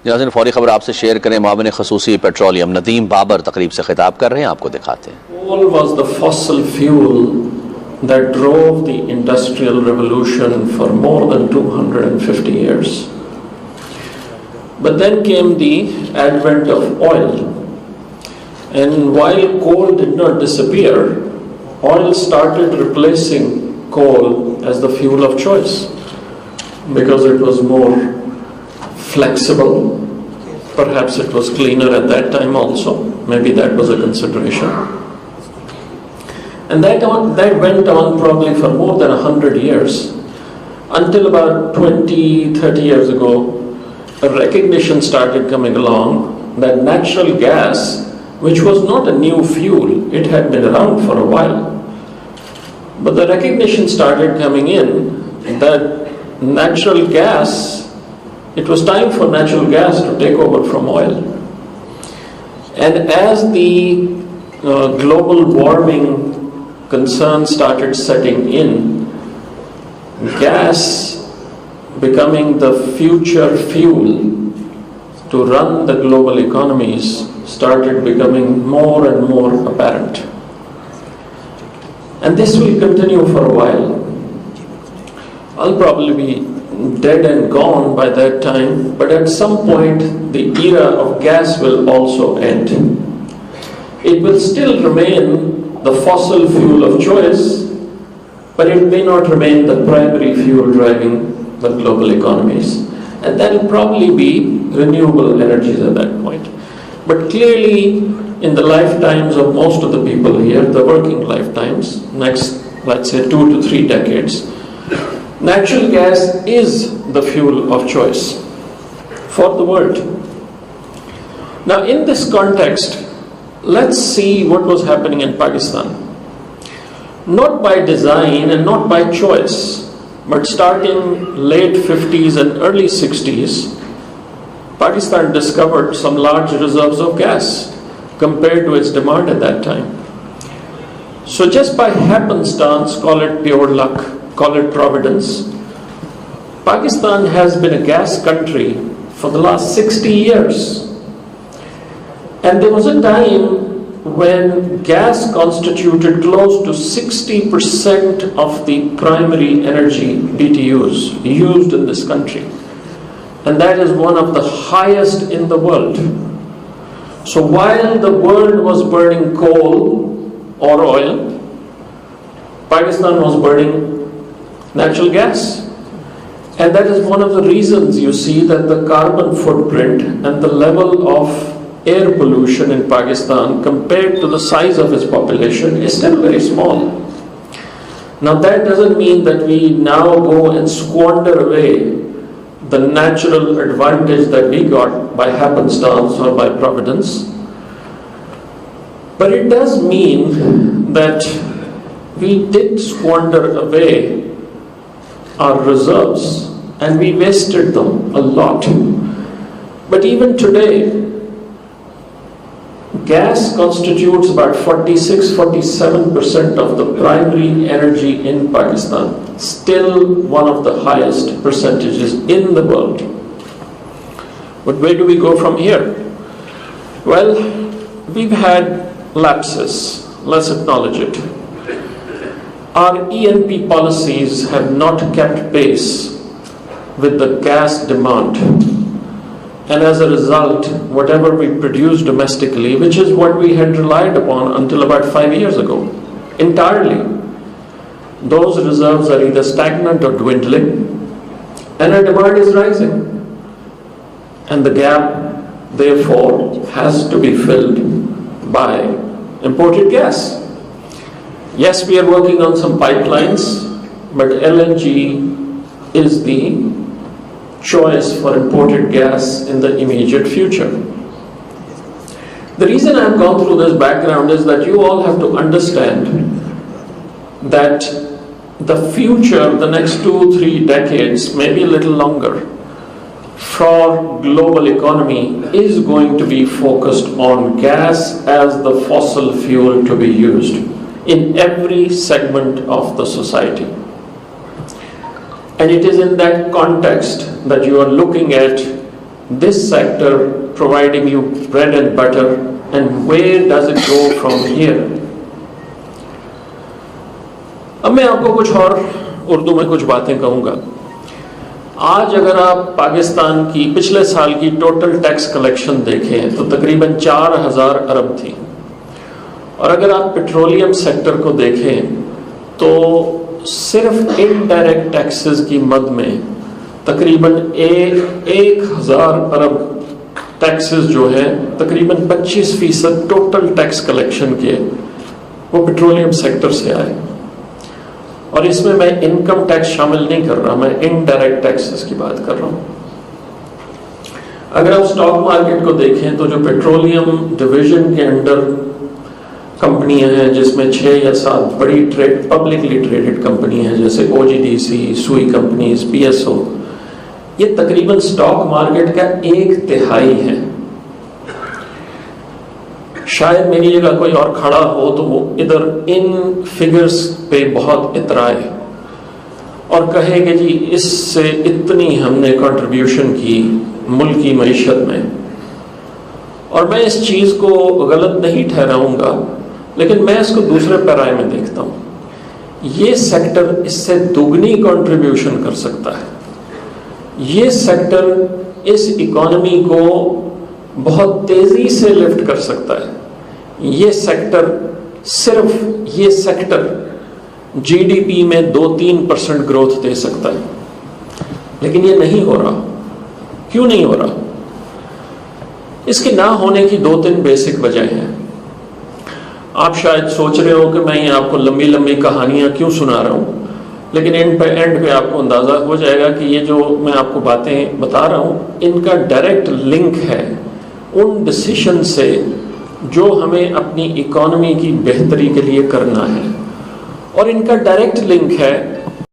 नाज़रीन, फौरी खबर आपसे शेयर करें। मामले खसूसी पेट्रोलियम नदीम बाबर तकरीब से खिताब कर रहे हैं, आपको दिखाते हैं। Coal was the fossil fuel that drove the industrial revolution for more than 250 years. But then came the advent of oil. And while coal did not disappear, oil started replacing coal as the fuel of choice because it was more flexible. Perhaps it was cleaner at that time also. Maybe that was a consideration. And that went on probably for more than 100 years, until about 20, 30 years ago, a recognition started coming along that natural gas, which was not a new fuel, it had been around for a while, but the recognition started coming in that natural gas, it was time for natural gas to take over from oil. And as the global warming concerns started setting in, gas becoming the future fuel to run the global economies started becoming more and more apparent. And this will continue for a while. I'll probably be dead and gone by that time, but at some point the era of gas will also end. It will still remain the fossil fuel of choice, but it may not remain the primary fuel driving the global economies. And that will probably be renewable energies at that point. But clearly, in the lifetimes of most of the people here, the working lifetimes, next, let's say 2 to 3 decades, natural gas is the fuel of choice for the world. Now, in this context, let's see what was happening in Pakistan. Not by design and not by choice, but starting late 50s and early 60s, Pakistan discovered some large reserves of gas compared to its demand at that time. So just by happenstance, call it pure luck, call it providence, Pakistan has been a gas country for the last 60 years. And there was a time when gas constituted close to 60% of the primary energy BTUs used in this country. And that is one of the highest in the world. So while the world was burning coal or oil, Pakistan was burning natural gas. And that is one of the reasons you see that the carbon footprint and the level of air pollution in Pakistan compared to the size of its population is still very small. Now that doesn't mean that we now go and squander away the natural advantage that we got by happenstance or by providence. But it does mean that we did squander away our reserves and we wasted them a lot. But even today, gas constitutes about 46-47% of the primary energy in Pakistan. Still one of the highest percentages in the world. But where do we go from here? Well, we've had lapses. Let's acknowledge it. Our E&P policies have not kept pace with the gas demand. And as a result, whatever we produce domestically, which is what we had relied upon until about 5 years ago, entirely, those reserves are either stagnant or dwindling, and our demand is rising. And the gap, therefore, has to be filled by imported gas. Yes, we are working on some pipelines, but LNG is the choice for imported gas in the immediate future. The reason I've gone through this background is that you all have to understand that the future, the next 2-3 decades, maybe a little longer, for global economy is going to be focused on gas as the fossil fuel to be used in every segment of the society. And it is in that context that you are looking at this sector providing you bread and butter, and where does it go from here? अब मैं आपको कुछ और उर्दू में कुछ बातें कहूँगा. आज अगर आप पाकिस्तान की पिछले साल की टोटल टैक्स कलेक्शन देखें तो तकरीबन 4000 अरब थी, और अगर आप पेट्रोलियम सेक्टर को देखें तो सिर्फ इनडायरेक्ट टैक्सेस की मद में तकरीबन 1000 अरब टैक्सेस जो है, तकरीबन 25% टोटल टैक्स कलेक्शन के वो पेट्रोलियम सेक्टर से आए. और इसमें मैं इनकम टैक्स शामिल नहीं कर रहा, मैं इनडायरेक्ट टैक्सेस की बात कर रहा हूं. अगर आप स्टॉक मार्केट को देखें तो जो पेट्रोलियम डिवीजन के अंडर कंपनियां हैं, जिसमें 6 या 7 बड़ी पब्लिकली ट्रेडेड कंपनी हैं जैसे OGDC, सुई कंपनीज, PSO, ये तकरीबन स्टॉक मार्केट का 1/3 है. शायद मेरी जगह कोई और खड़ा हो तो वो इधर इन फिगर्स पे बहुत इतराए और कहे कि जी इससे इतनी हमने कंट्रीब्यूशन की मुल्क की मईशत में. और मैं इस चीज को गलत नहीं ठहराऊंगा, लेकिन मैं इसको दूसरे पैराए में देखता हूं. ये सेक्टर इससे दुगनी कंट्रीब्यूशन कर सकता है. ये सेक्टर इस इकोनॉमी को बहुत तेजी से लिफ्ट कर सकता है. ये सेक्टर GDP में 2-3% ग्रोथ दे सकता है, लेकिन ये नहीं हो रहा. क्यों नहीं हो रहा? इसके ना होने की 2-3 बेसिक वजह हैं. आप शायद सोच रहे हो कि मैं ये आपको लंबी लंबी कहानियां क्यों सुना रहा हूं, लेकिन एंड पे आपको अंदाजा हो जाएगा कि ये जो मैं आपको बातें बता रहा हूं इनका डायरेक्ट लिंक है उन डिसीजन से जो हमें अपनी इकोनॉमी की बेहतरी के लिए करना है. और इनका डायरेक्ट लिंक है